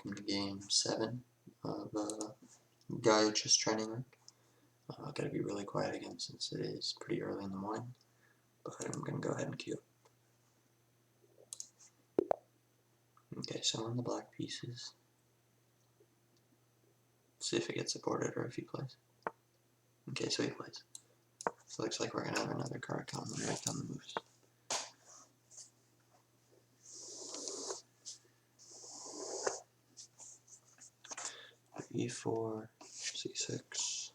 welcome to game 7 of Gaia Chess Training Room. I've got to be really quiet again since it is pretty early in the morning, but I'm going to go ahead and queue up. Okay, so on the black pieces. See if it gets supported or if he plays. Okay, so he plays. So looks like we're going to have another card come right on the moves. E4, C6,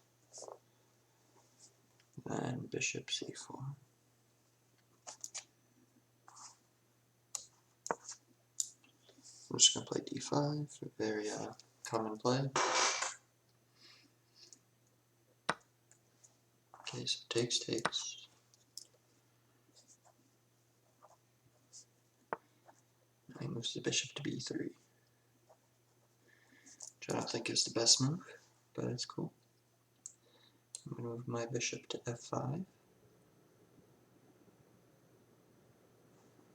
then bishop C4. I'm just going to play D5, a very common play. Okay, so takes. Now he moves the bishop to B3. Which I don't think is the best move, but it's cool. I'm going to move my bishop to F5.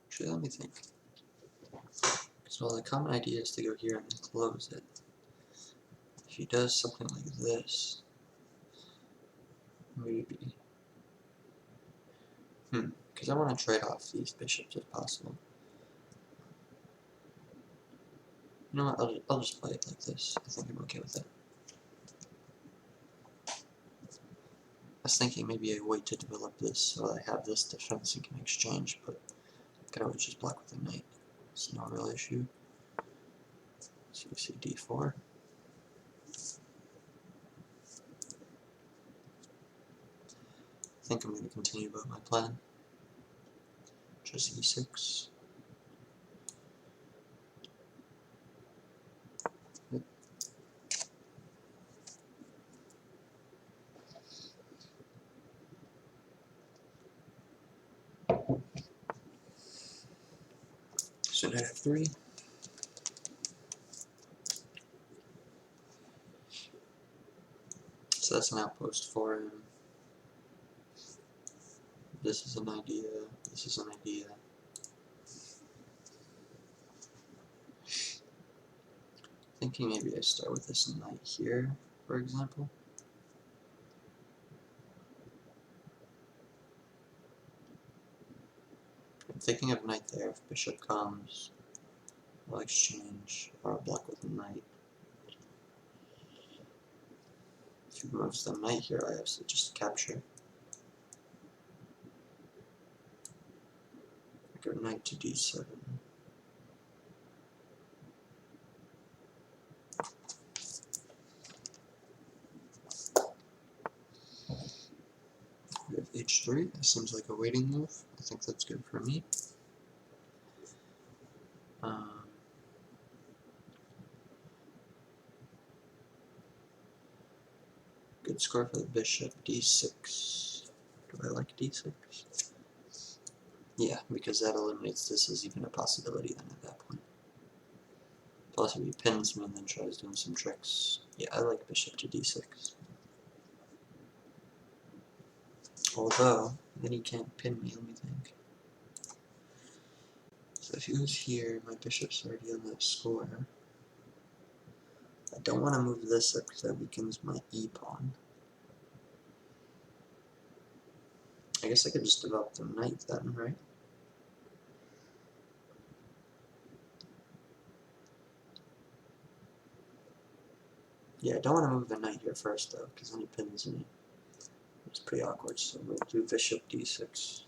Actually, let me think. So the common idea is to go here and then close it. If he does something like this, maybe. Because I want to trade off these bishops if possible. You know what, I'll just play it like this. I think I'm okay with it. I was thinking maybe I wait to develop this so I have this defense and can exchange, but I could always just block with a knight. It's no real issue. So you see D4. I think I'm going to continue about my plan. Just E6. Yep. So knight F3. So that's an outpost for him. This is an idea. This is an idea. Thinking maybe I start with this knight here, for example. I'm thinking of knight there. If bishop comes, I'll exchange, or I'll block with a knight. If he moves the knight here, I have to just capture. I go knight to D7. We have H3. That seems like a waiting move. I think that's good for me. Good score for the bishop. D6. Do I like D6? Yeah, because that eliminates this as even a possibility then at that point. Plus if he pins me and then tries doing some tricks. Yeah, I like bishop to D6. Although, then he can't pin me, let me think. So if he goes here, my bishop's already on that square. I don't want to move this up because that weakens my e-pawn. I guess I could just develop the knight then, right? Yeah, I don't want to move the knight here first though, because then he pins me. It's pretty awkward, so we'll do bishop d6.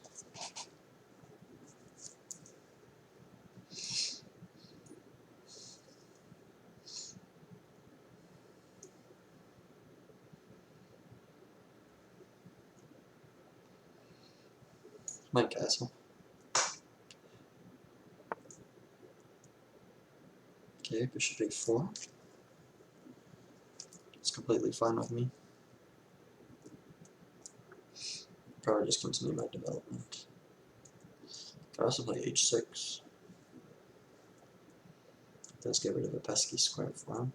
My castle. Okay, bishop a4. It's completely fine with me. Probably just continue my development. I could also play h6. Let's get rid of a pesky square for him.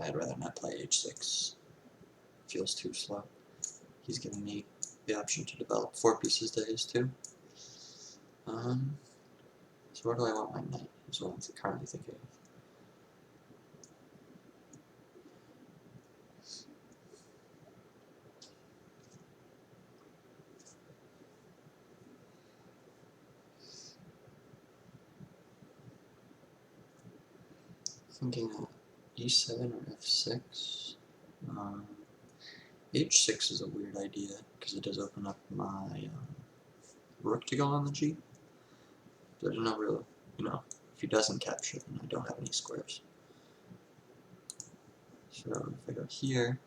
I'd rather not play h6. feels too slow. He's giving me the option to develop 4 pieces to his 2. So where do I want my knight? Is what I'm currently thinking of. Thinking e7 or f6. h6 is a weird idea because it does open up my rook to go on the g. There's no real, if he doesn't capture, then I don't have any squares. So if I go here,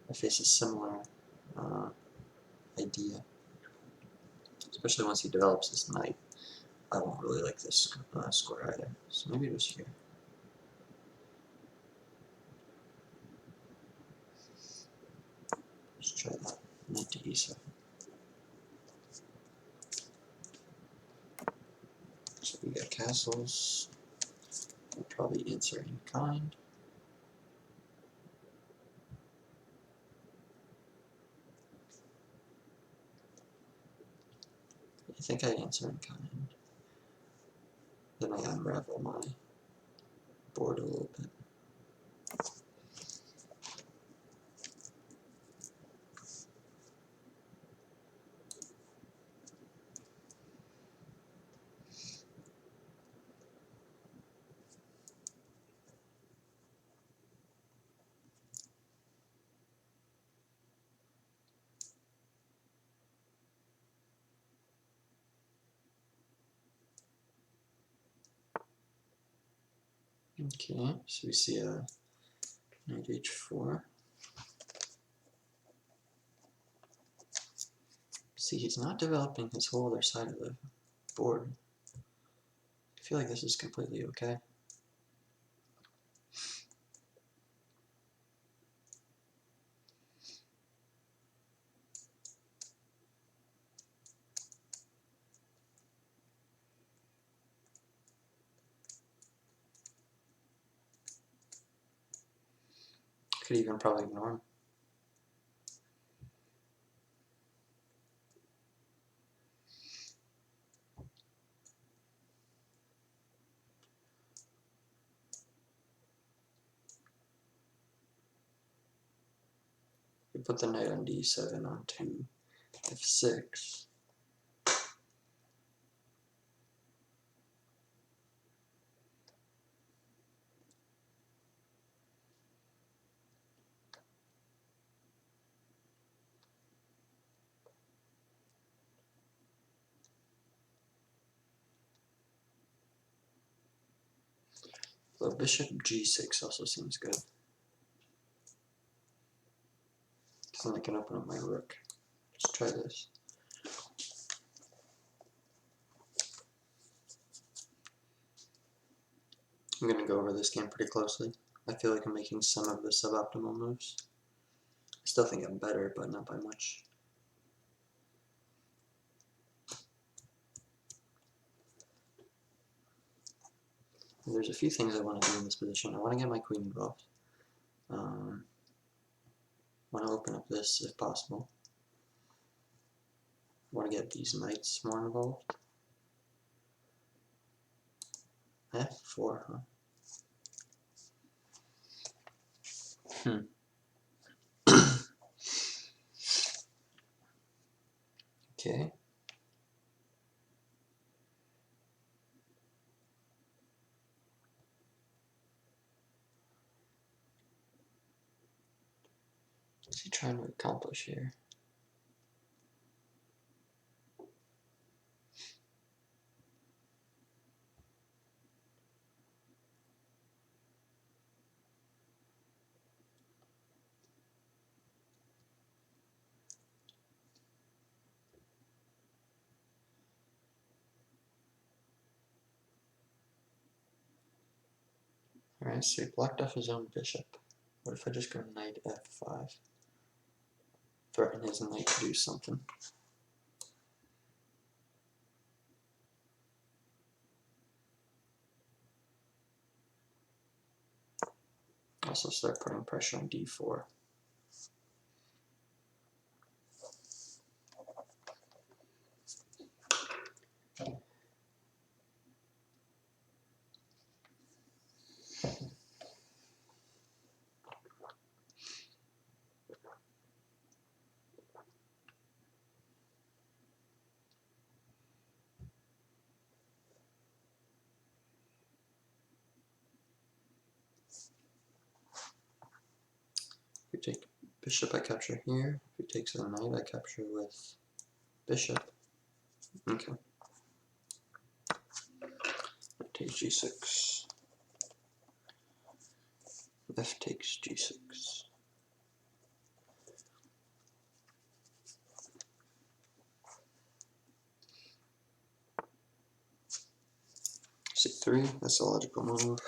I face a similar idea. Especially once he develops this knight, I won't really like this square either. So maybe just here. Let's try that. Knight to e7. So we got castles. We'll probably answer in kind. I think I answer in kind. Then I unravel my board a little bit. Okay, so we see a knight h4. See, he's not developing his whole other side of the board. I feel like this is completely okay. Could even probably ignore him. We put the knight on d7 onto f6. So bishop g6 also seems good. So then I can open up my rook. Let's try this. I'm going to go over this game pretty closely. I feel like I'm making some of the suboptimal moves. I still think I'm better, but not by much. There's a few things I want to do in this position. I want to get my queen involved. I want to open up this if possible. I want to get these knights more involved. f4, huh? Okay. What's he trying to accomplish here? Alright, so he blocked off his own bishop. What if I just go knight f5? Threaten his knight to do something. Also start putting pressure on d4. Bishop I capture here. If he takes the knight, I capture with bishop. Okay. Knight takes g6. F takes g6. c3, that's a logical move.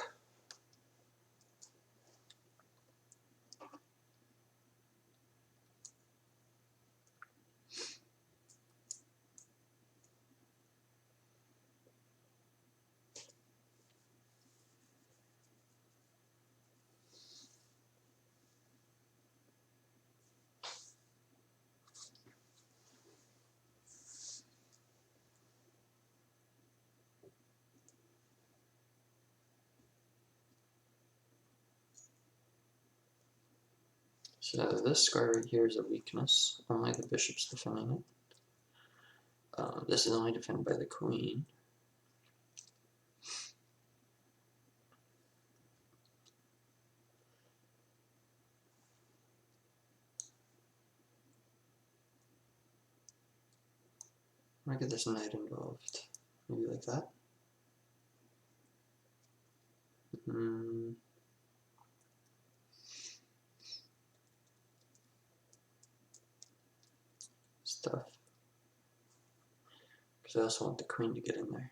So this square right here is a weakness. Only the bishop's defending it. This is only defended by the queen. I'm gonna get this knight involved. Maybe like that. Stuff. Because I also want the queen to get in there.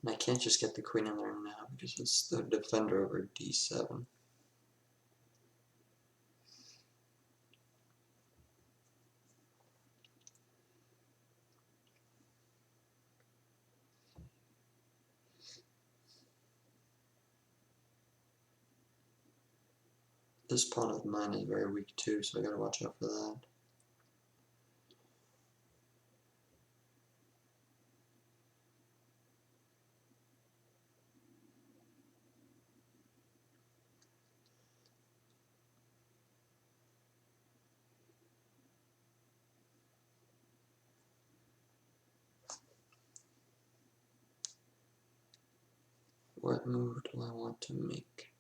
And I can't just get the queen in there now because it's the defender over d7. This pawn of mine is very weak too, so I gotta watch out for that. What move do I want to make?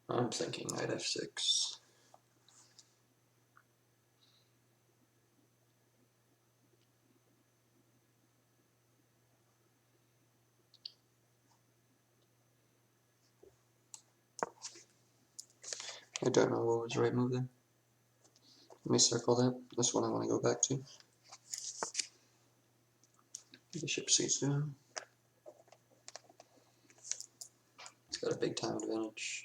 I'm thinking knight f6. I don't know what was the right move there. Let me circle that. This one I want to go back to. Bishop c2. It's got a big time advantage.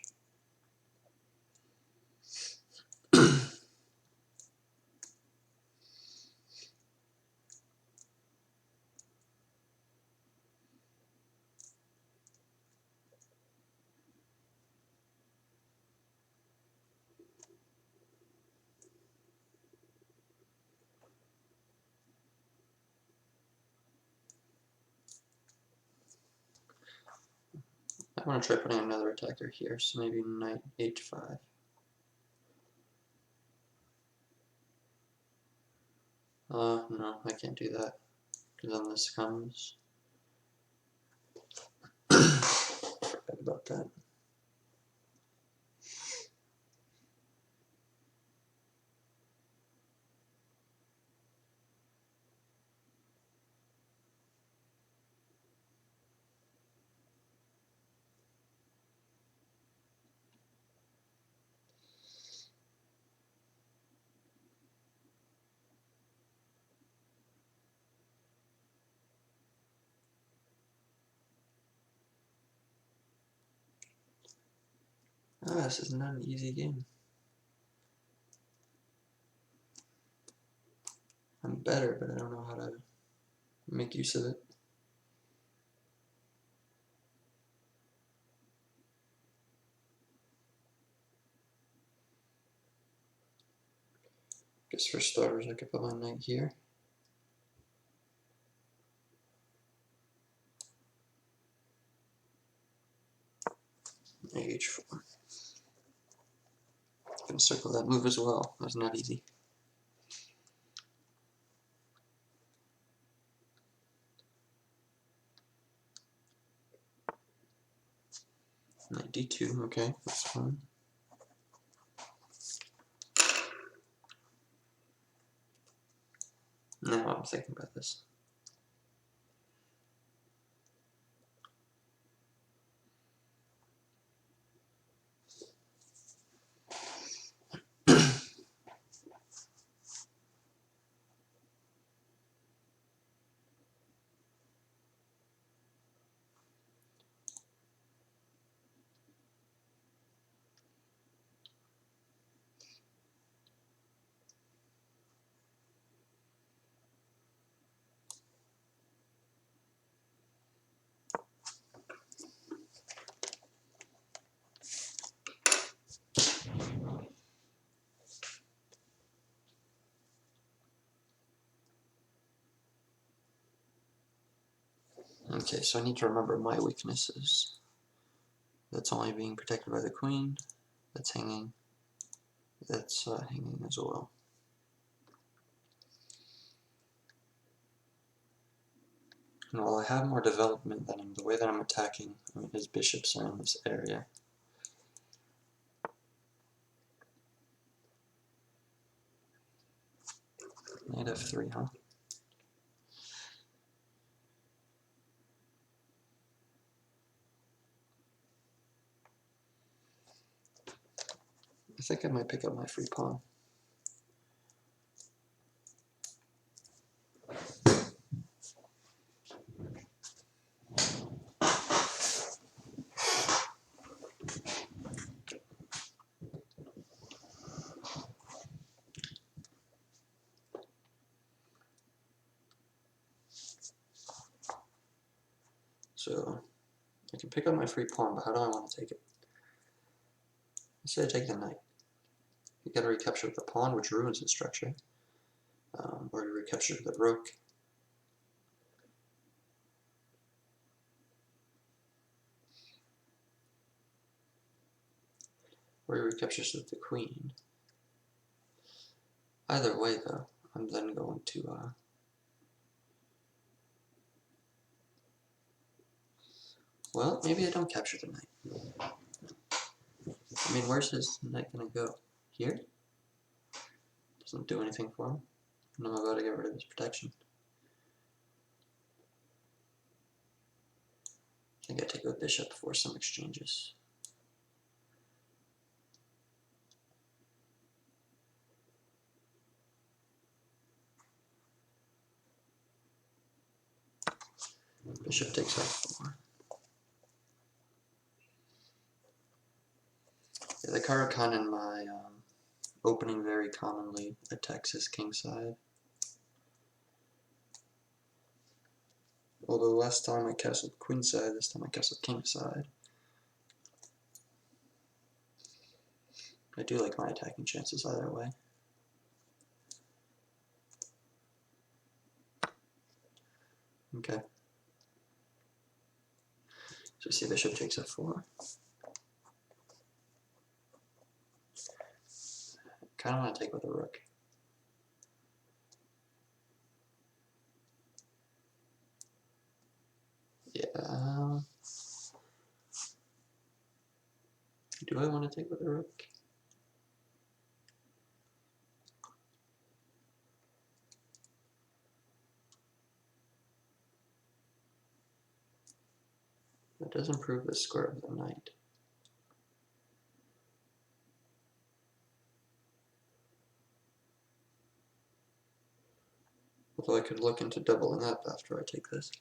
I want to try putting another attacker here, so maybe knight h5. No, I can't do that, because then this comes. Forgot about that. This is not an easy game. I'm better, but I don't know how to make use of it. Guess for starters I could put my knight here. H4. Gonna circle that move as well. That's not easy. Knight D2, okay, that's fine. Now I'm thinking about this. Okay, so I need to remember my weaknesses. That's only being protected by the queen. That's hanging. That's hanging as well. And while I have more development than him, the way that I'm attacking, I mean, his bishops are in this area. Knight F3, huh? I think I might pick up my free pawn. So I can pick up my free pawn, but how do I want to take it? Let's say I take the knight. You gotta recapture the pawn, which ruins the structure. Or you recapture the rook. Or you recapture the queen. Either way, though, I'm then going to well, maybe I don't capture the knight. I mean, where's his knight gonna go? Here? Doesn't do anything for him. And I'm about to get rid of his protection. I think I take the bishop for some exchanges. Bishop takes f4. Yeah, the Caro-Kann in my opening very commonly attacks his king side. Although last time I castled queen side, this time I castled king side. I do like my attacking chances either way. Okay. So you see bishop takes f4. Kind of want to take with a rook. Yeah. Do I want to take with a rook? That does improve the square of the knight. Although I could look into doubling up after I take this.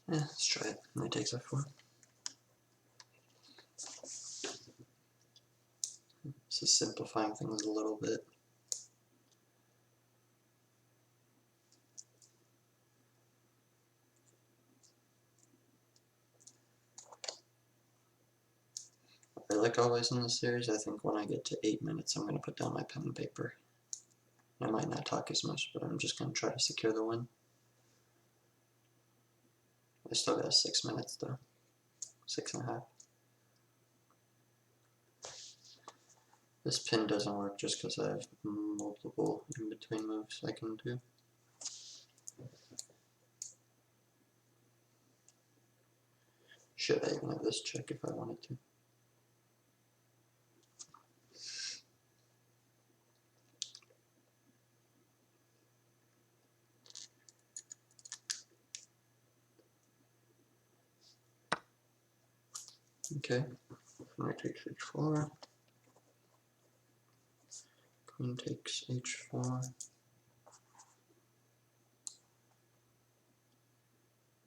Yeah, let's try it. Knight takes f4. This is simplifying things a little bit. like always in this series, I think when I get to 8 minutes, I'm going to put down my pen and paper. I might not talk as much, but I'm just going to try to secure the win. I still got 6 minutes though. 6.5. This pin doesn't work just because I have multiple in-between moves I can do. Should I even have this check if I wanted to? Okay, knight takes h4. Queen takes h4.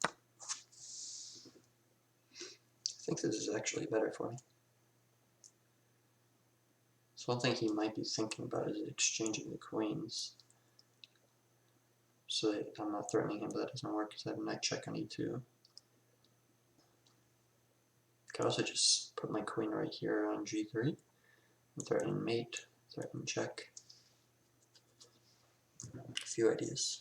I think this is actually better for me. So one thing he might be thinking about is exchanging the queens. So that I'm not threatening him, but that doesn't work because I have a knight check on e2. I could also just put my queen right here on g3. Threaten mate, threaten check. A few ideas,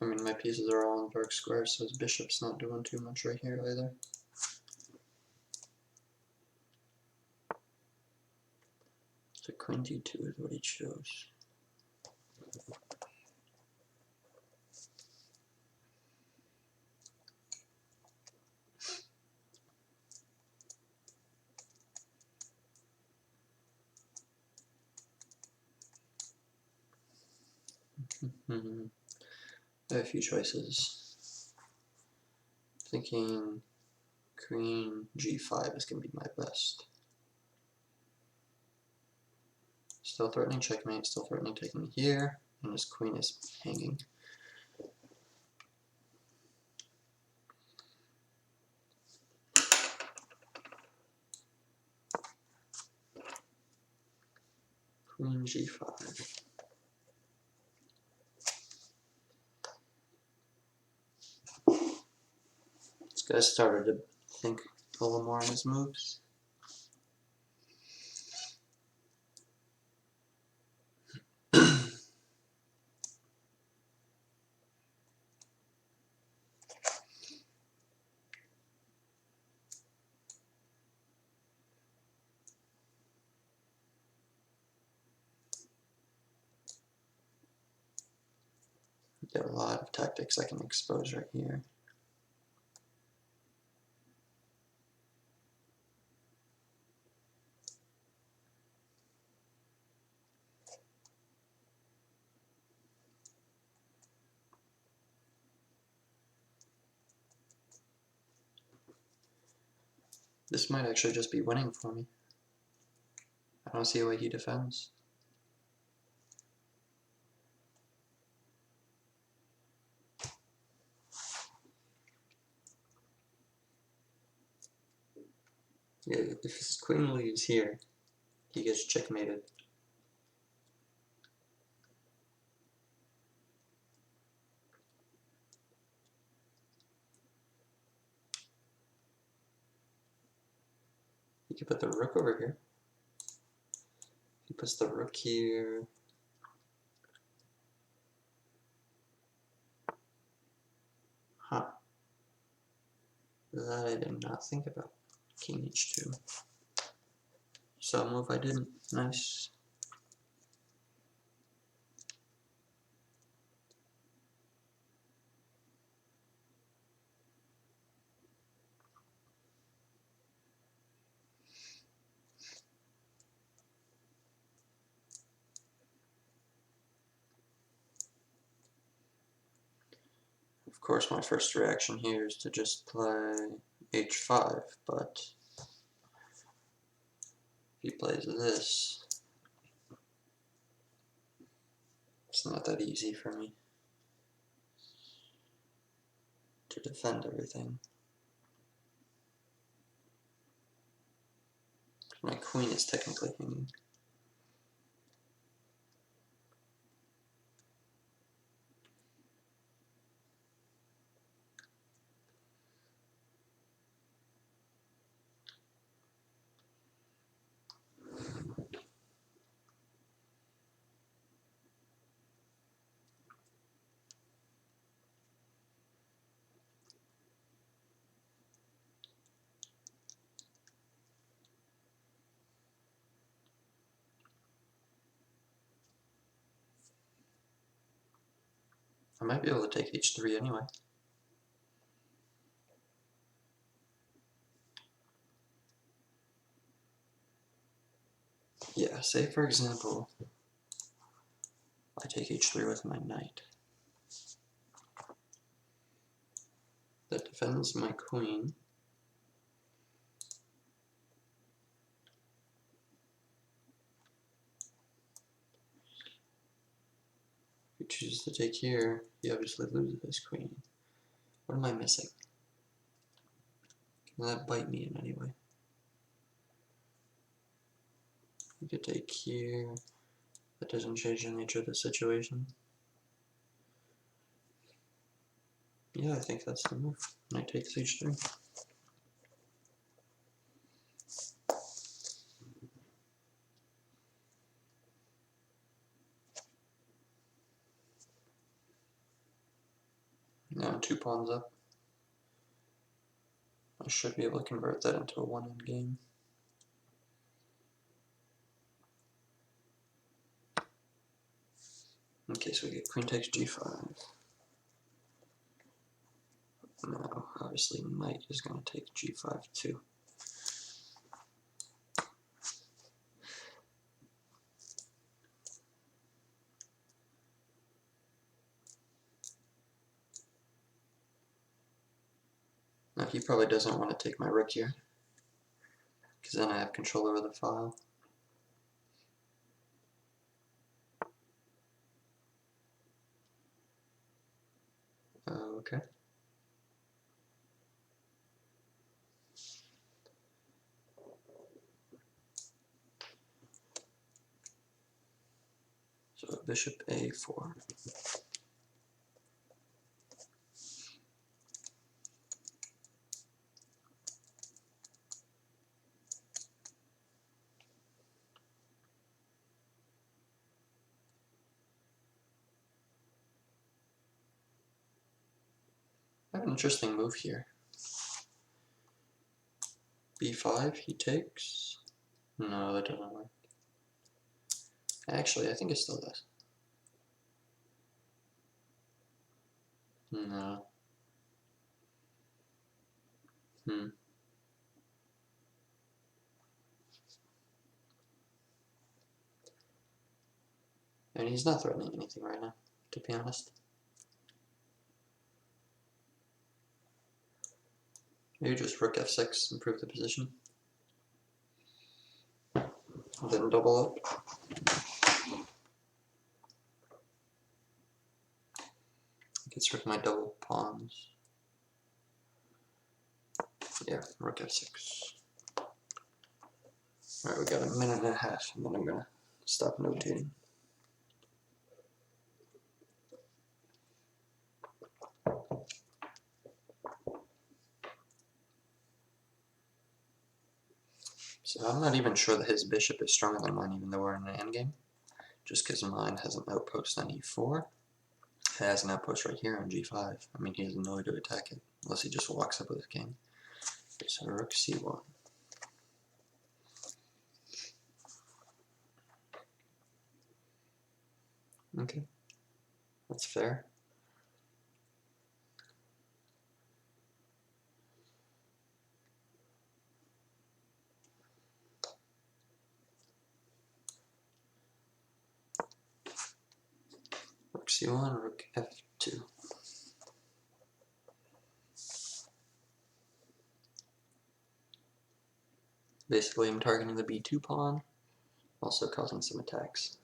I mean, my pieces are all in dark squares, so his bishop's not doing too much right here either. So queen d2 is what he chose. I have a few choices. Thinking queen g5 is going to be my best. Still threatening checkmate, still threatening taking here, and his queen is hanging. Queen g5. This guy started to think a little more on his moves. There are a lot of tactics I can expose right here. This might actually just be winning for me. I don't see a way he defends. Yeah, if his queen leaves here, he gets checkmated. He could put the rook over here. He puts the rook here. Huh. That I did not think about. King h2. So a move I didn't. Nice. Of course, my first reaction here is to just play h5, but if he plays this, it's not that easy for me to defend everything. My queen is technically hanging. I might be able to take h3 anyway. Yeah, say for example, I take h3 with my knight. That defends my queen. If he chooses to take here, he obviously loses his queen. What am I missing? Can that bite me in any way? We could take here. That doesn't change the nature of the situation. Yeah, I think that's the move. Knight takes h3. Now I'm 2 pawns up. I should be able to convert that into a one-end game. Okay, so we get queen takes g5. Now, obviously, knight is going to take g5 too. Now, he probably doesn't want to take my rook here, because then I have control over the file. Okay. So bishop a4. I have an interesting move here. b5, he takes. No, that doesn't work. Actually, I think it still does. No. And he's not threatening anything right now, to be honest. Maybe just rook f6, improve the position. Then double up. Gets rid of my double pawns. Yeah, rook f6. Alright, we got a minute and a half, and then I'm gonna stop notating. So I'm not even sure that his bishop is stronger than mine, even though we're in an endgame. Just because mine has an outpost on e4. It has an outpost right here on g5. I mean, he has no way to attack it, unless he just walks up with his king. Okay, so rook c1. Okay, that's fair. Rook c1, rook f2. Basically, I'm targeting the b2 pawn, also causing some attacks.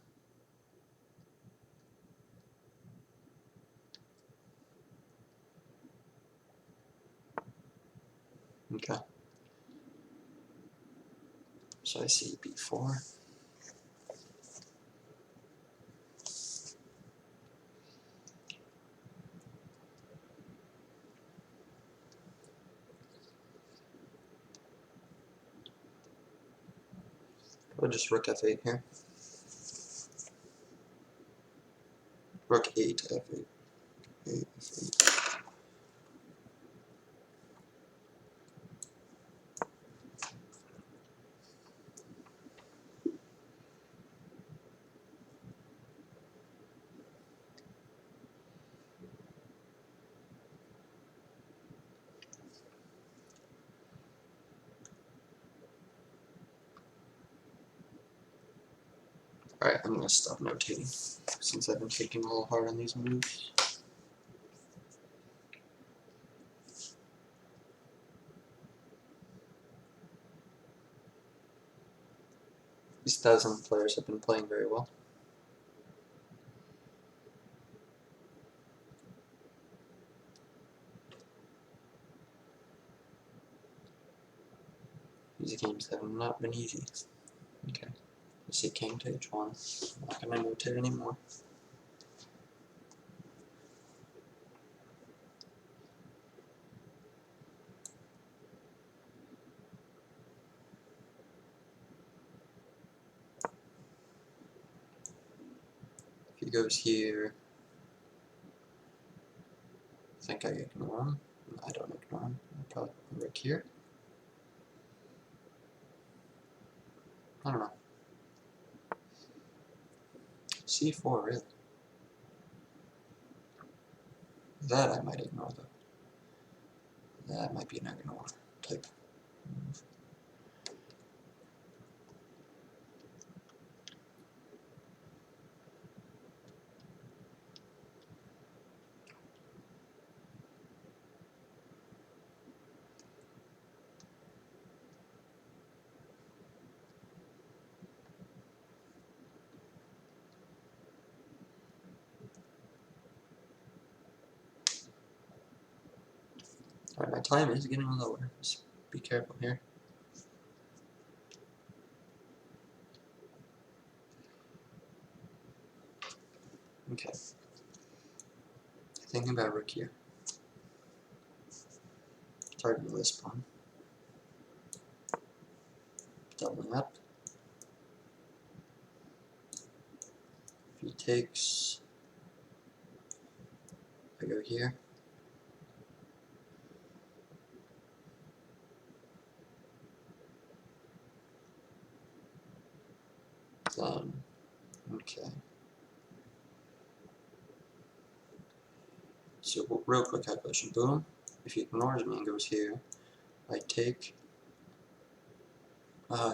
Okay. So So I see b4. We'll just rook f8 here. Rook 8 f8. 8 f8. Alright, I'm gonna stop notating since I've been taking a little hard on these moves. These 1,000 players have been playing very well. These games have not been easy. Okay, I see king to h1. I'm not gonna notate anymore. If he goes here, I think I ignore him. No, I don't ignore him. I'll probably rook here. I don't know. c4, really? That I might ignore, though. That might be an ignore type move. Alright, my time is getting lower. Just be careful here. Okay. Thinking about rook here. Targeting this pawn. Doubling up. If he takes, I go here. Then, okay. So real quick calculation. Boom. If he ignores me and goes here, I take.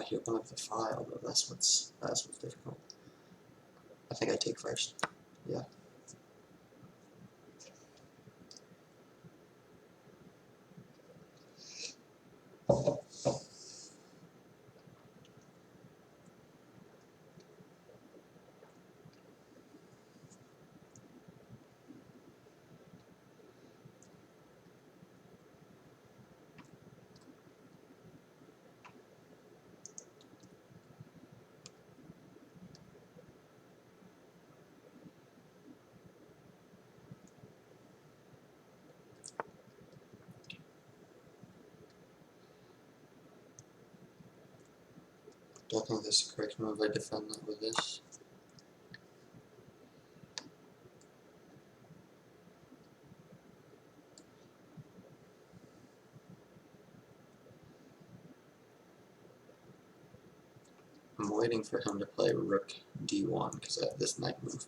He opened up the file, though. That's what's difficult. I think I take first. Yeah. Don't think this is the correct move. I defend that with this. I'm waiting for him to play rook d1 because I have this knight move.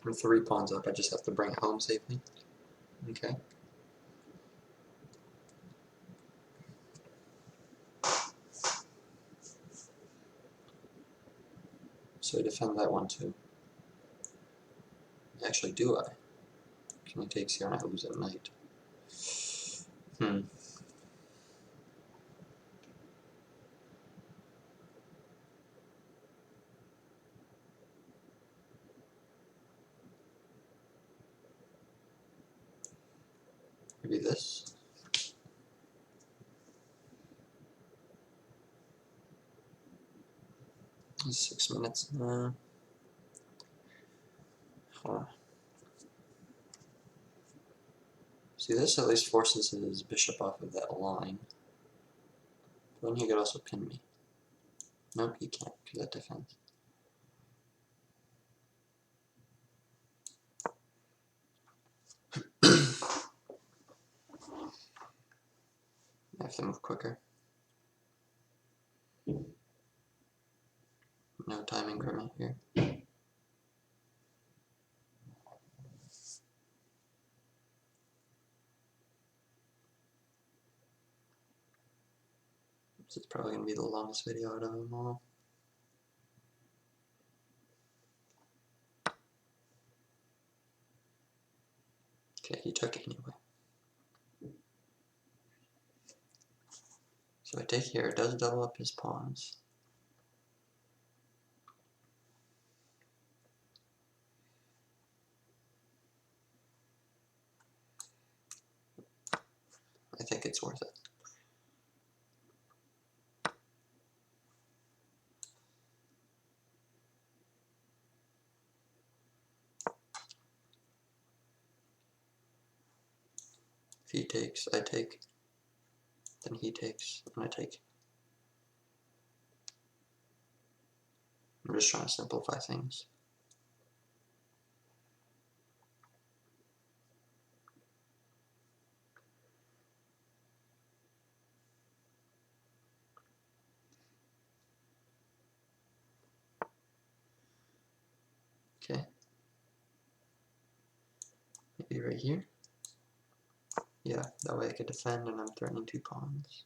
I'm 3 pawns up. I just have to bring it home safely. Okay. So I defend that one too. Actually, do I? King takes here and I lose at knight. be this. It's 6 minutes now. See, this at least forces his bishop off of that line. But then he could also pin me. Nope, he can't, because that defends. I have to move quicker. No time increment here. This is probably going to be the longest video out of them all. Okay, he took it anyway. So I take here, it does double up his pawns. I think it's worth it. If he takes, I take. Then he takes, and I take. I'm just trying to simplify things. Okay. Maybe right here. Yeah, that way I could defend and I'm threatening 2 pawns.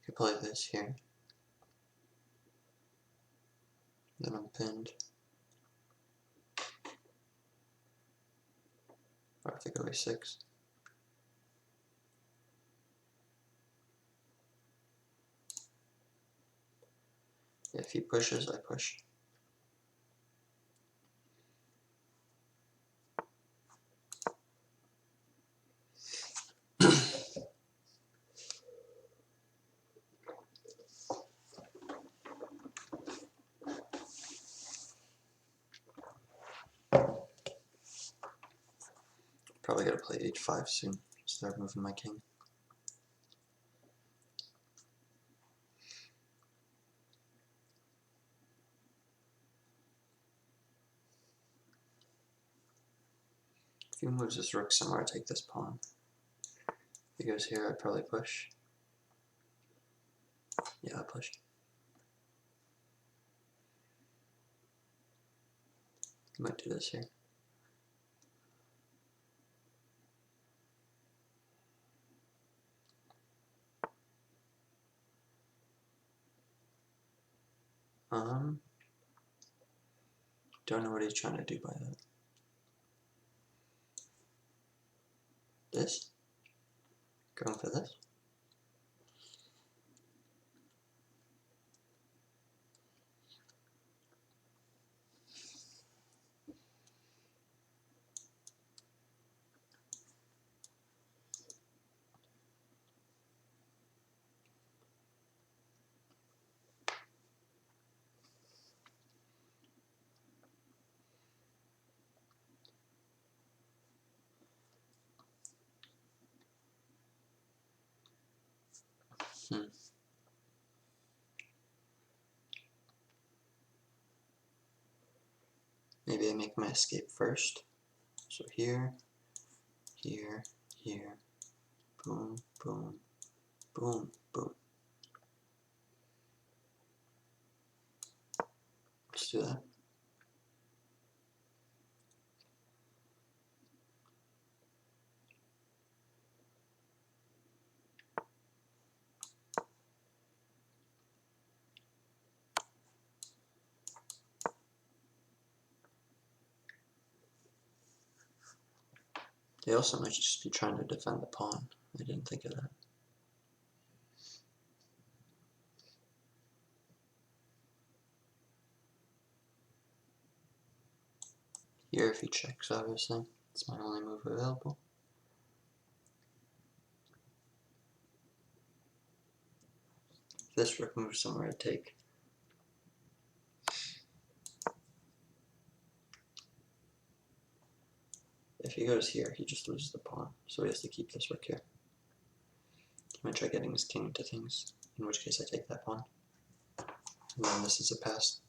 I could play this here. Then I'm pinned. Or I think I go a6. Yeah, if he pushes, I push. Probably gotta play h5 soon. Start moving my king. If he moves his rook somewhere, I take this pawn. If he goes here, I'd probably push. Yeah, I push. I might do this here. Don't know what he's trying to do by that. This? Going for this? Maybe I make my escape first. So here, here, here, boom, boom, boom, boom. Let's do that. They also might just be trying to defend the pawn. I didn't think of that. Here if he checks, obviously. It's my only move available. This rook moves somewhere to take. If he goes here, he just loses the pawn, so he has to keep this rook here. He might try getting his king into things, in which case I take that pawn. And then this is a pass.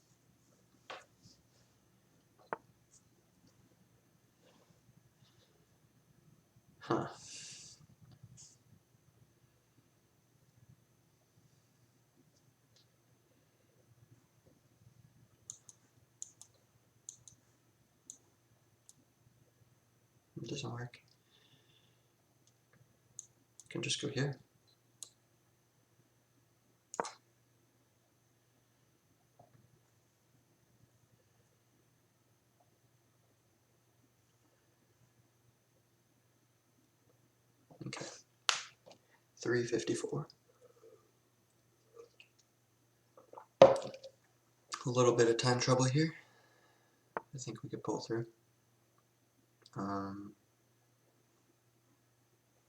Huh. It doesn't work. I can just go here. Okay. 354. A little bit of time trouble here. I think we could pull through.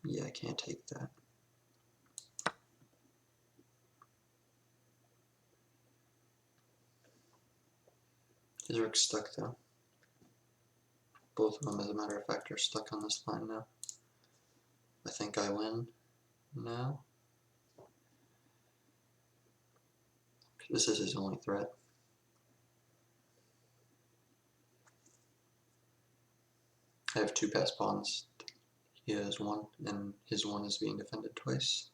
Yeah, I can't take that. His rook's stuck though. Both of them, as a matter of fact, are stuck on this line now. I think I win now. This is his only threat. I have 2 passed pawns. He has 1, and his 1 is being defended twice.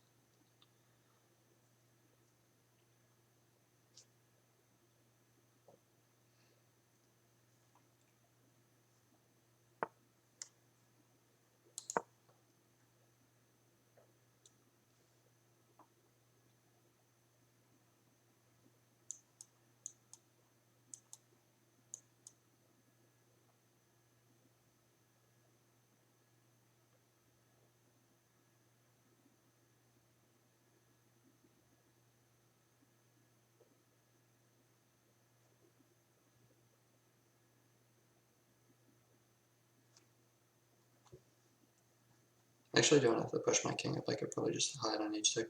I actually don't have to push my king up. I could probably just hide on h6.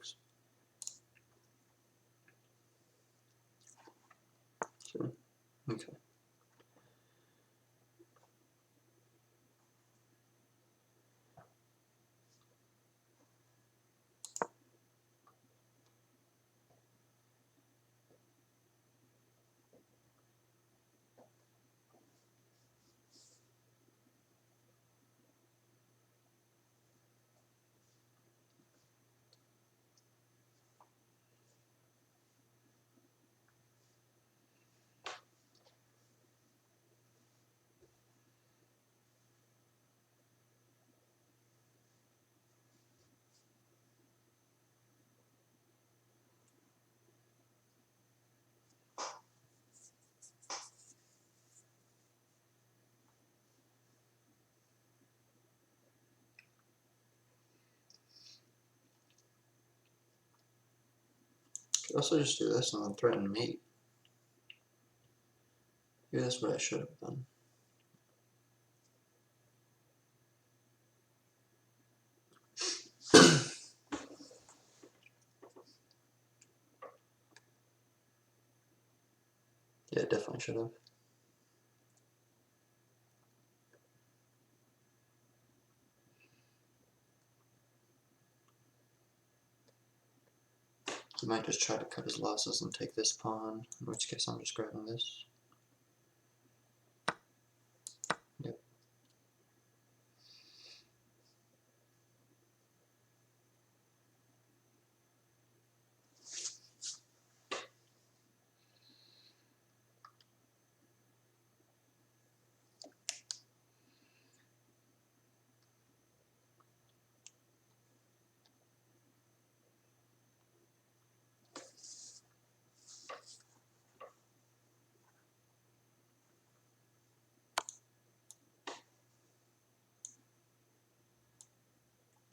So, okay. Could also just do this and then threaten mate. Maybe that's what I should have done. Yeah, definitely should have. He might just try to cut his losses and take this pawn, in which case I'm just grabbing this. Yep.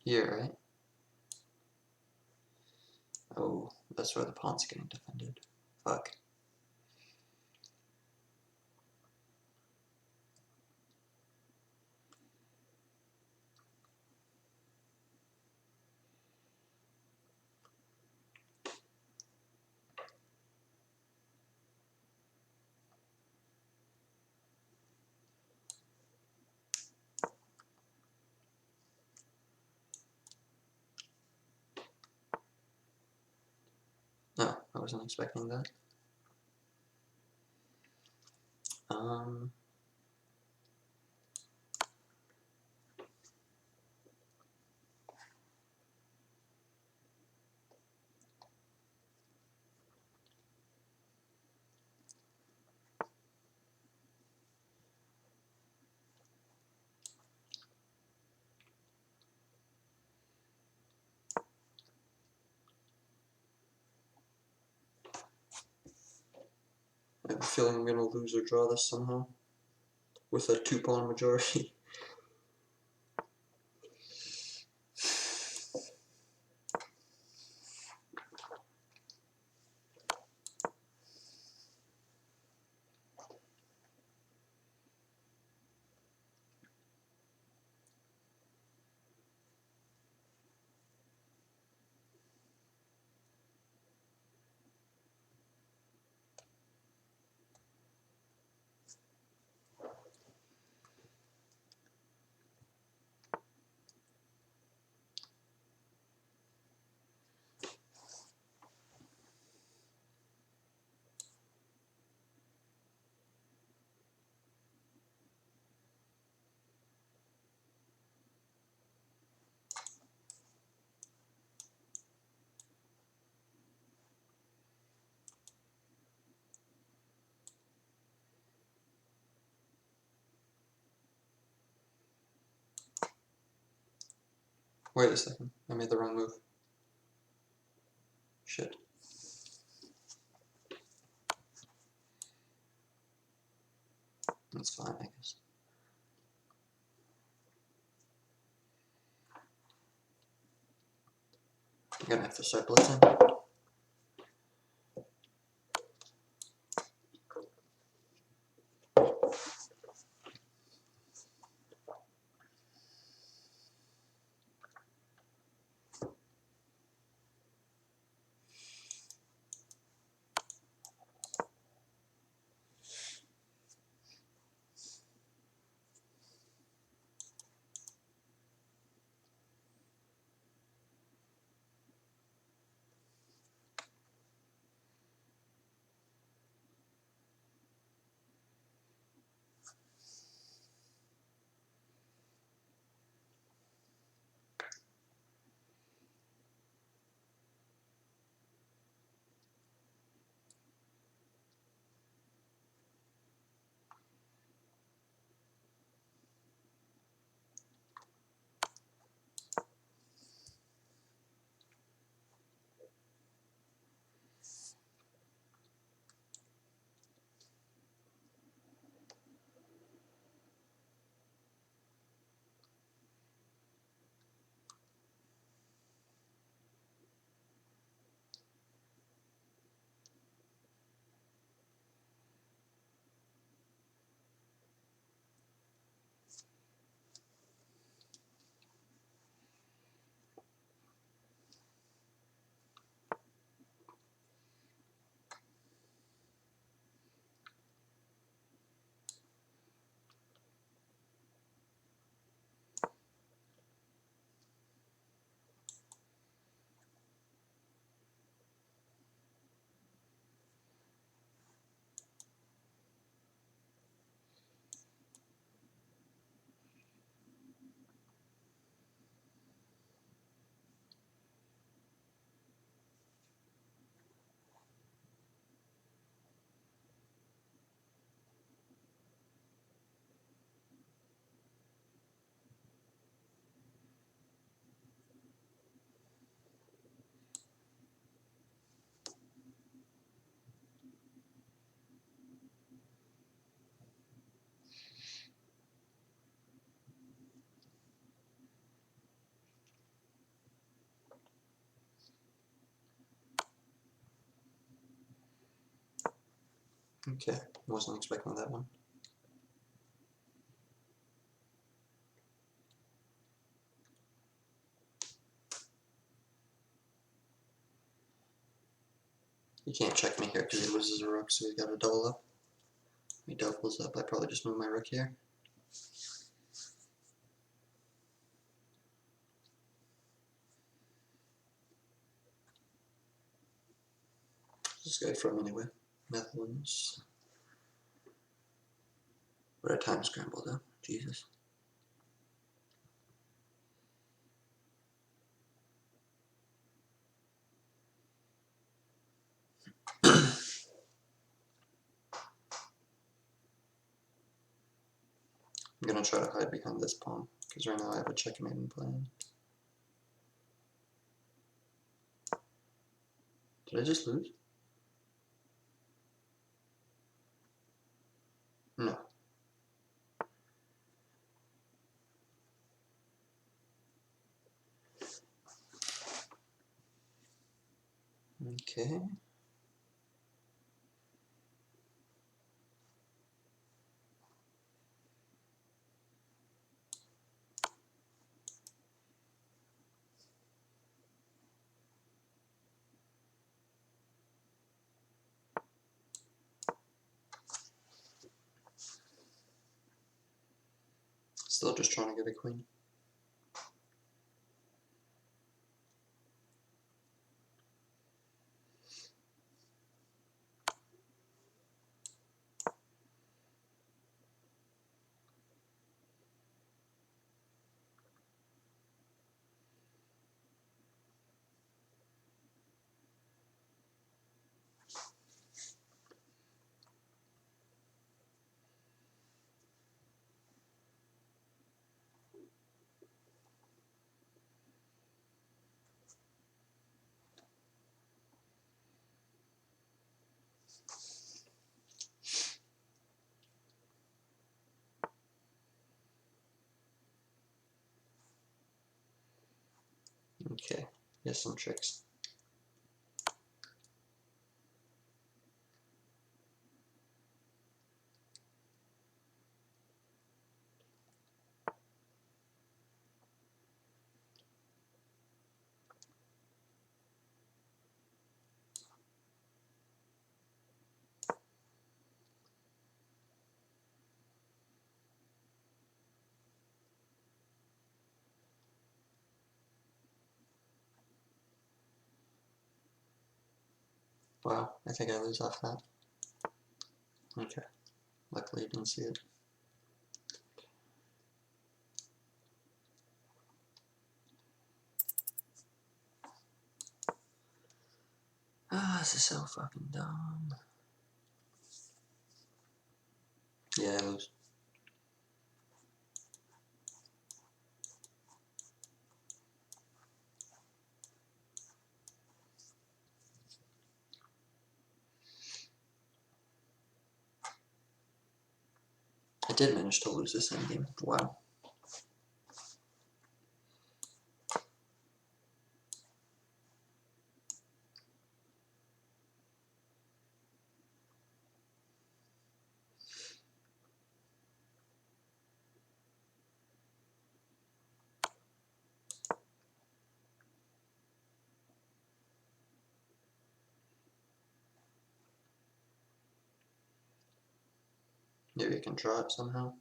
Here, right? Oh, that's where the pawn's getting defended. Fuck. No, I wasn't expecting that. I have a feeling I'm gonna lose or draw this somehow. With a 2-pawn majority. Wait a second, I made the wrong move. Shit. That's fine, I guess. I'm gonna have to start blitzing. Okay, wasn't expecting that one. You can't check me here because he loses a rook, so he got a double up. He doubles up. I probably just move my rook here. This guy from anyway. Netherlands. What a time scramble though. Jesus. I'm gonna try to hide behind this pawn, because right now I have a checkmate plan. Did I just lose? No. Okay. Still just trying to get a queen. Okay. Here's some tricks. Wow, I think I lose off that. Okay. Luckily you didn't see it. Ah, this is so fucking dumb. Yeah, I lose. I did manage to lose this endgame. Wow. Maybe I can draw it somehow.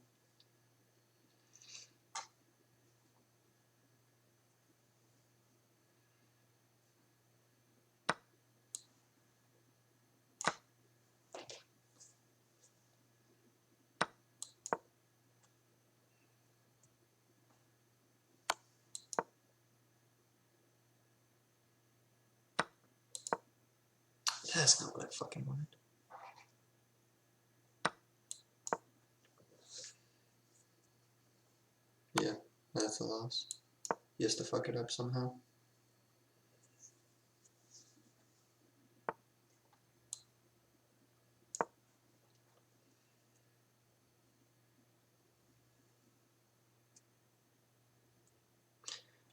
That's not what I fucking wanted. Yeah, that's a loss. He has to fuck it up somehow.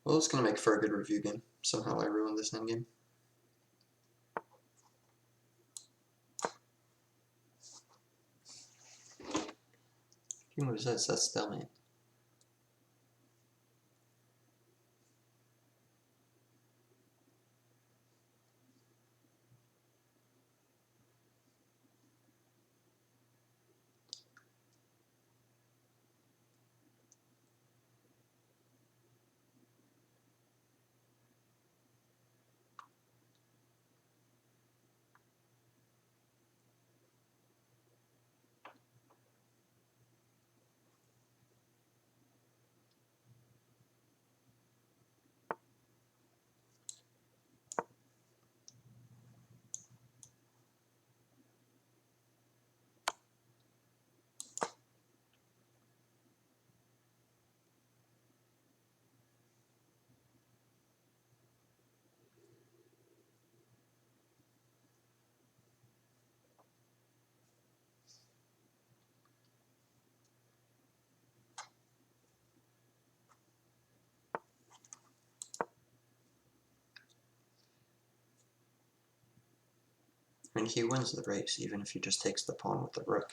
Well, it's gonna make for a good review game. Somehow I ruined this endgame. He moves this, that's stalemate. I mean, he wins the race, even if he just takes the pawn with the rook.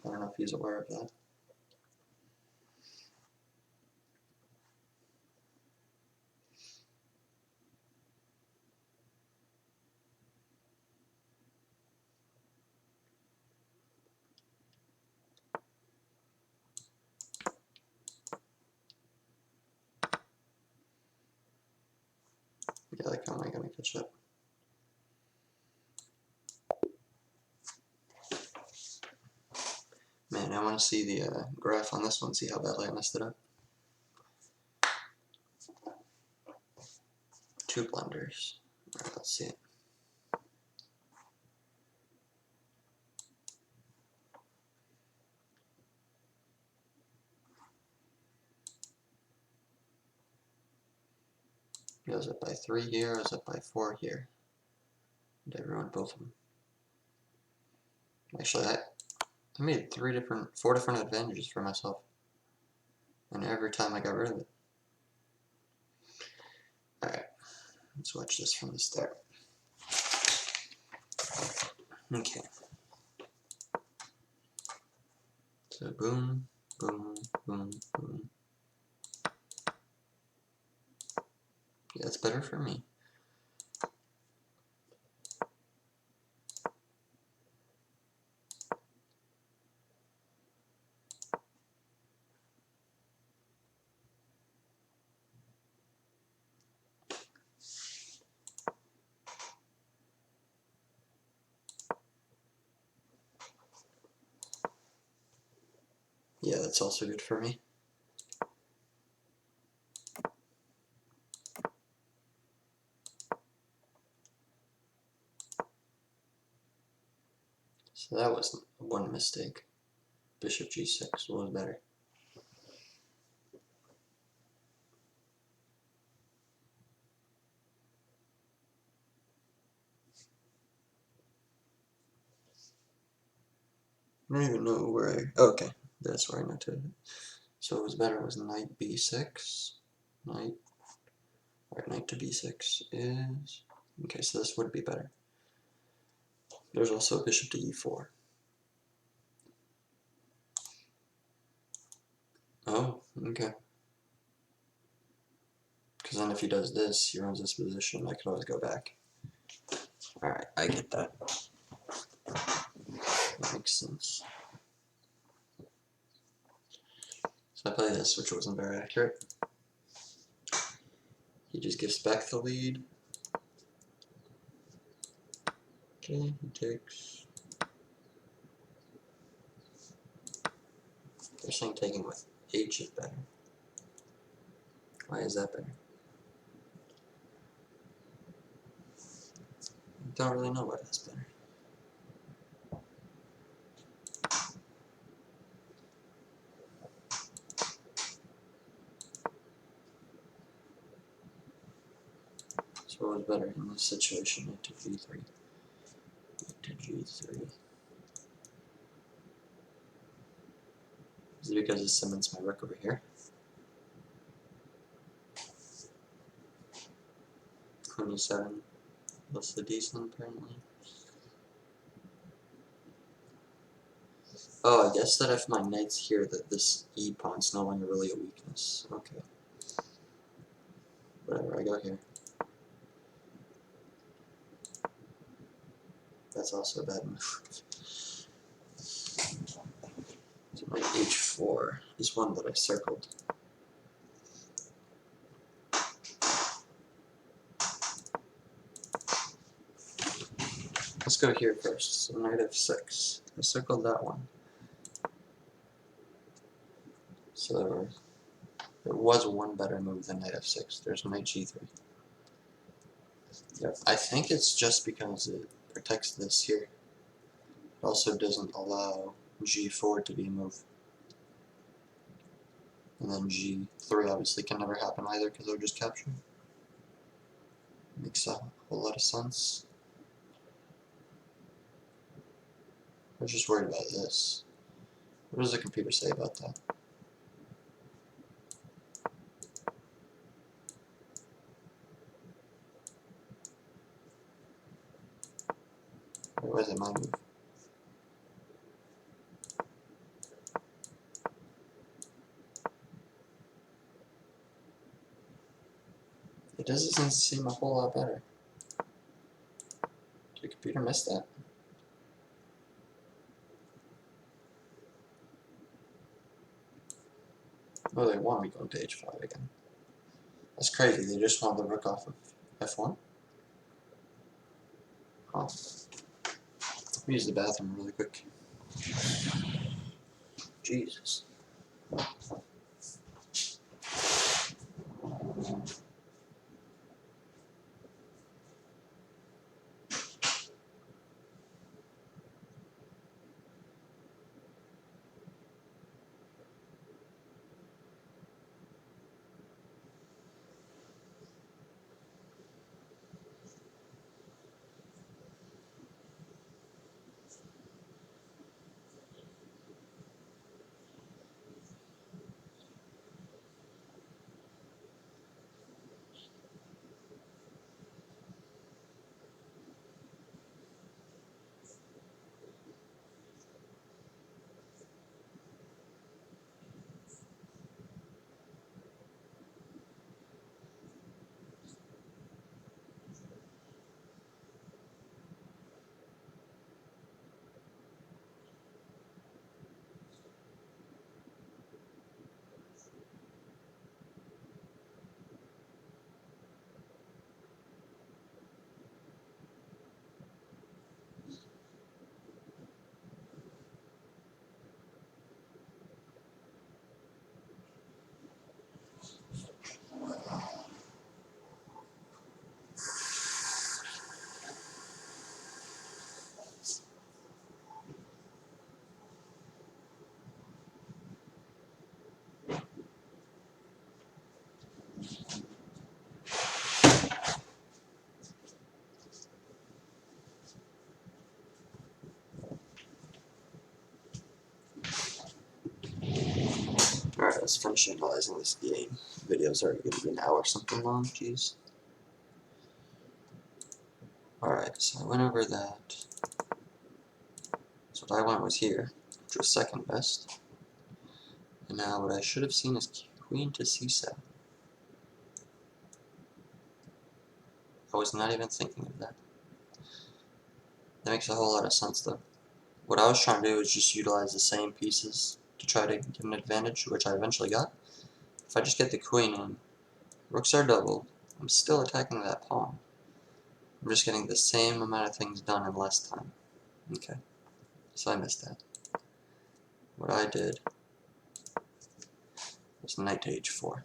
I don't know if he's aware of that. Yeah, like, how am I going to catch up? Man, I want to see the graph on this one, see how badly I messed it up. 2 blunders. Alright, let's see it. He goes up by 3 here, goes up by 4 here. And I ruined both of them. Actually, I made 4 different advantages for myself. And every time I got rid of it. Alright, let's watch this from the start. Okay. So boom, boom, boom, boom. Yeah, that's better for me. Yeah, that's also good for me. So that was one mistake. Bishop g6 was better. I don't even know where I... Oh, okay, that's where I noted it. So what was better was knight b6. Knight... Alright, knight to b6 is... Okay, so this would be better. There's also bishop to e4. Oh, okay. Because then if he does this, he runs this position, I could always go back. Alright, I get that. That makes sense. So I play this, which wasn't very accurate. He just gives back the lead. Okay, he takes... They're saying taking with h is better. Why is that better? I don't really know why that's better. So what was better in this situation? Knight to g3. Knight to g3. Is it because it cements my rook over here? Queen e7. That's the decent, apparently. Oh, I guess that if my knight's here, that this E pawn's no longer really a weakness. Okay. Whatever, I go here. That's also a bad move. So my H4 is one that I circled. Let's go here first. So knight F6. I circled that one. So there was one better move than knight F6. There's knight G3. Yep. I think it's just because it protects this here. It also doesn't allow G4 to be a move. And then G3 obviously can never happen either because they're just captured. Makes a whole lot of sense. I was just worried about this. What does the computer say about that? Wait, why is it my move? It doesn't seem a whole lot better. Did the computer miss that? Oh, they want me going to H5 again. That's crazy, they just want the rook off of F1? Oh. Let me use the bathroom really quick. Jesus. Alright, let's finish analyzing this game. The video's already going to be an hour or something long, jeez. Alright, so I went over that. So what I went was here, which was second best. And now what I should have seen is queen to c7. I was not even thinking of that. That makes a whole lot of sense though. What I was trying to do is just utilize the same pieces to try to get an advantage, which I eventually got. If I just get the queen in, rooks are doubled, I'm still attacking that pawn. I'm just getting the same amount of things done in less time. Okay, so I missed that. What I did was knight to h4.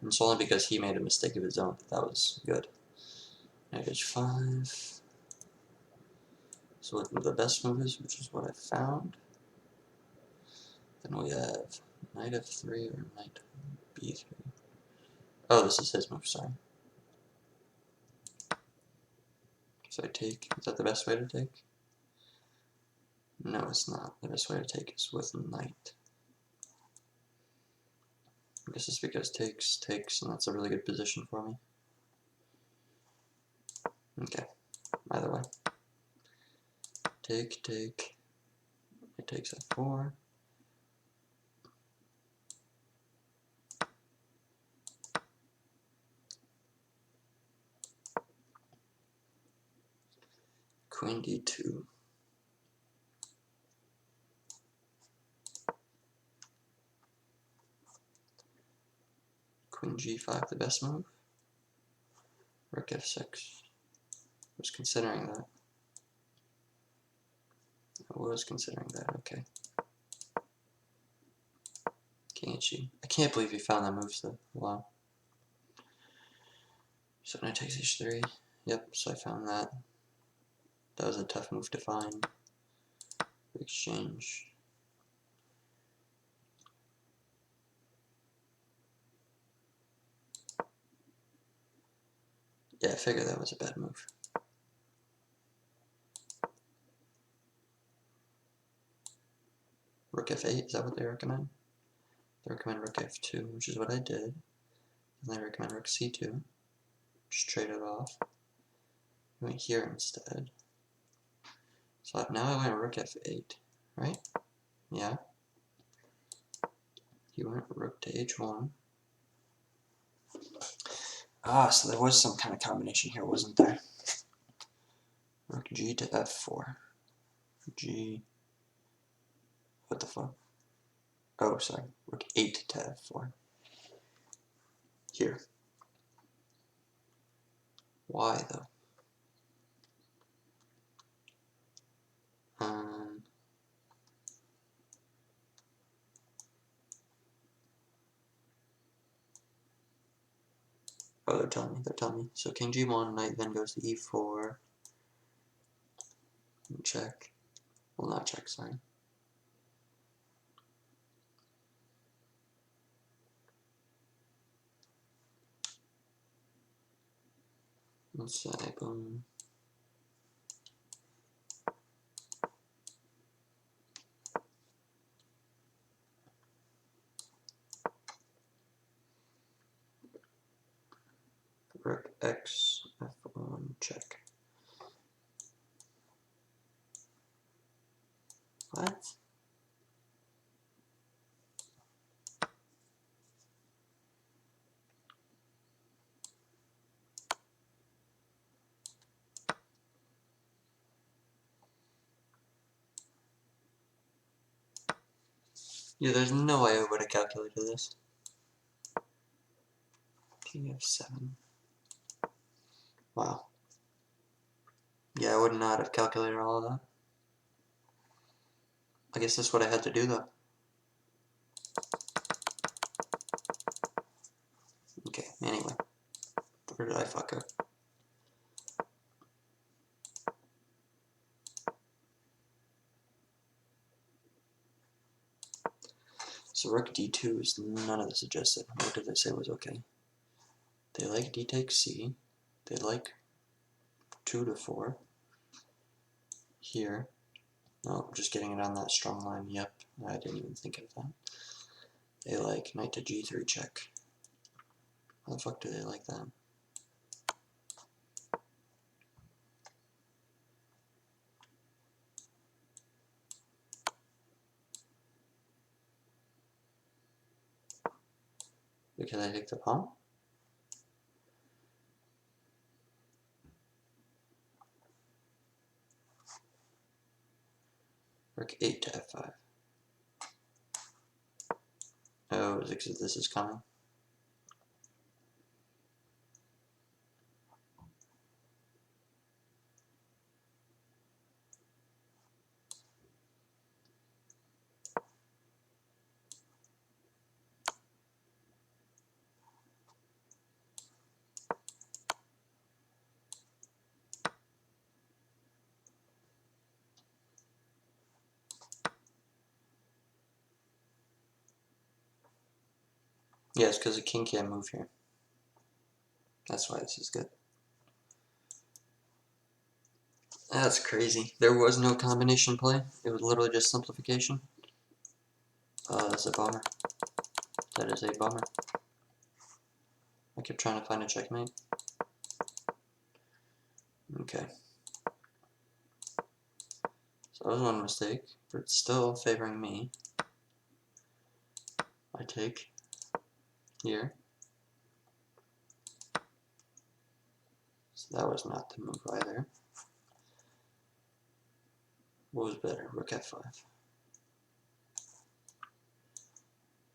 And it's only because he made a mistake of his own that was good. Knight h5. So what the best move is, which is what I found. Then we have knight f3 or knight b3. Oh, this is his move, sorry. So I take, is that the best way to take? No, it's not. The best way to take is with knight. I guess it's because takes, and that's a really good position for me. Okay, either way. Take. It takes f4. Queen d2. Queen g5, the best move. Rook f6. I was considering that. Okay. King h8. I can't believe he found that move still. Wow. So knight takes h3. Yep, so I found that. That was a tough move to find. We exchange. Yeah, I figured that was a bad move. Rook f8, is that what they recommend? They recommend rook f2, which is what I did. And they recommend rook c2. Just trade it off. I went here instead. So now I went rook f8, right? Yeah. He went rook to h1. Ah, so there was some kind of combination here, wasn't there? Rook g to f4. G. What the fuck? Oh, sorry. Rook 8 to f4. Here. Why, though? Oh, they're telling me. So king g1, knight then goes to e4. Check. Well, not check, sorry. Let's say, boom. Rook x, f1, check. What? Yeah, there's no way I would have calculated this. King f7. Wow. Yeah, I would not have calculated all of that. I guess that's what I had to do, though. Okay, anyway. Where did I fuck up? So rook d2 is none of the suggested. What did they say was okay? They like d takes c. They like 2 to 4. Here. Oh, just getting it on that strong line. Yep, I didn't even think of that. They like knight to g3 check. How the fuck do they like that? Because I take the pawn? Rook 8 to f5. Oh, is it because this is coming? Yeah, it's because the king can't move here. That's why this is good. That's crazy. There was no combination play. It was literally just simplification. That's a bummer. That is a bummer. I kept trying to find a checkmate. Okay. So that was one mistake, but it's still favoring me. I take here. So that was not the move either. What was better? Rook f5.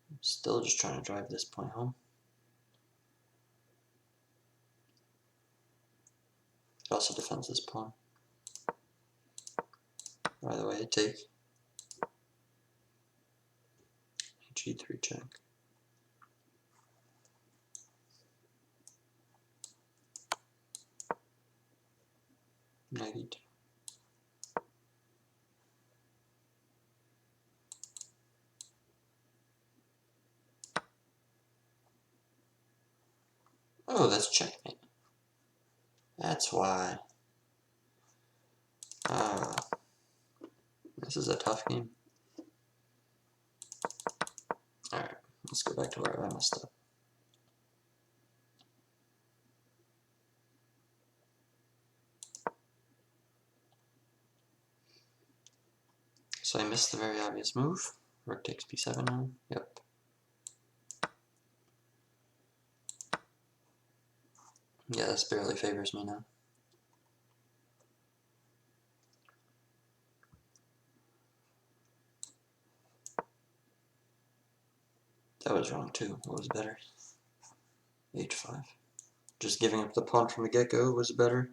I'm still just trying to drive this point home. It also defends this pawn. By the way, I take g3 check. Knight e2. Oh, that's checkmate. That's why. This is a tough game. Alright, let's go back to where I messed up. So I missed the very obvious move. Rook takes b7 now. Yep. Yeah, this barely favors me now. That was wrong too. What was better? h5. Just giving up the pawn from the get-go was better.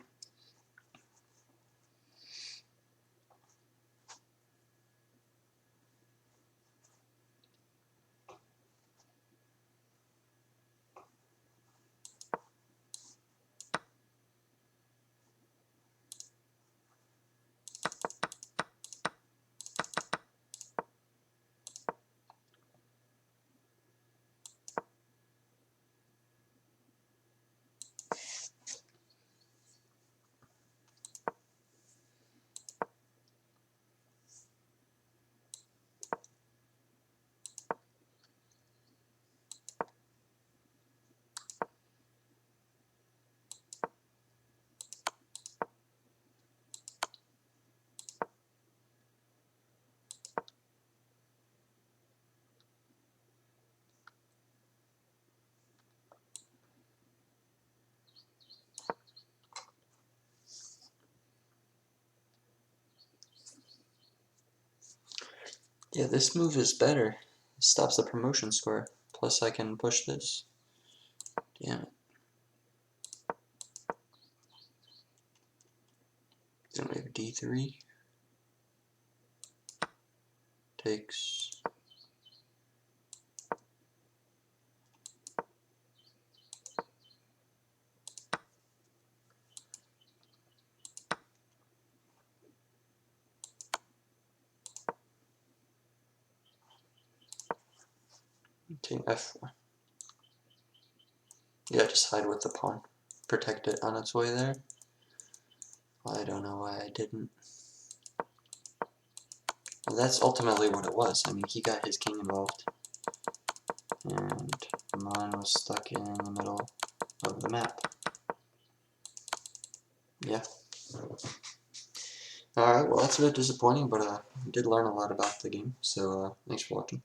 Yeah, this move is better. It stops the promotion square. Plus I can push this. Damn it. Then we have d3. Takes. Take f4. Yeah, just hide with the pawn. Protect it on its way there. I don't know why I didn't. Well, that's ultimately what it was. I mean, he got his king involved. And mine was stuck in the middle of the map. Yeah. Alright, well that's a bit disappointing, but I did learn a lot about the game, so thanks for watching.